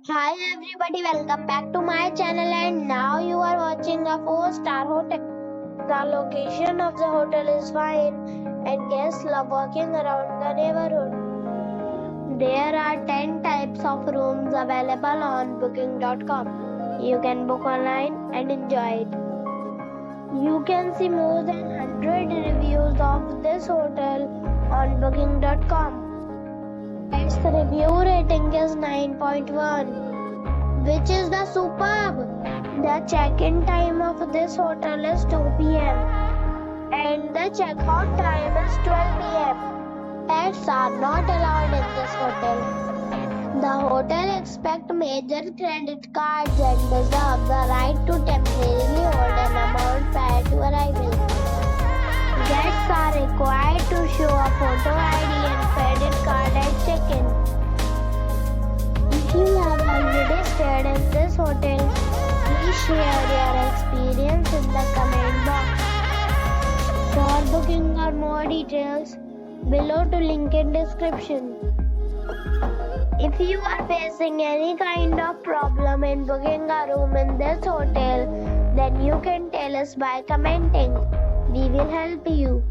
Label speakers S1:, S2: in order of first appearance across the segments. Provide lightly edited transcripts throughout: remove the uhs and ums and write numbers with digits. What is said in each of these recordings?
S1: Hi everybody, welcome back to my channel and now you are watching a 4-star hotel. The location of the hotel is fine and guests love walking around the neighborhood. There are 10 types of rooms available on booking.com. You can book online and enjoy it. You can see more than 100 reviews of this hotel on booking.com. Its review rating is 9.1, which is the superb. The check-in time of this hotel is 2 p.m. and the check-out time is 12 p.m. Pets are not allowed in this hotel. The hotel accepts major credit cards and reserves the right to temporarily hold an amount prior to arrival. Guests are required to show a photo ID and credit card at check-in. If you have already stayed in this hotel, please share your experience in the comment box. For booking or more details, below to link in description. If you are facing any kind of problem in booking a room in this hotel, then you can tell us by commenting. We will help you.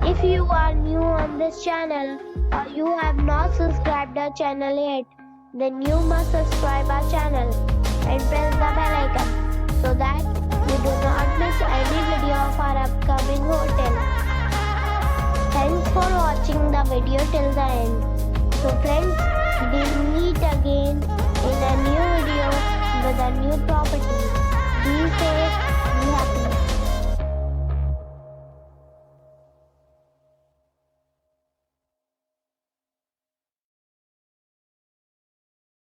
S1: If you are new on this channel or you have not subscribed our channel yet, then you must subscribe our channel and press the bell icon so that you do not miss any video of our upcoming hotel. Thanks for watching the video till the end. So friends, we meet again in a new video with a new property. Be safe.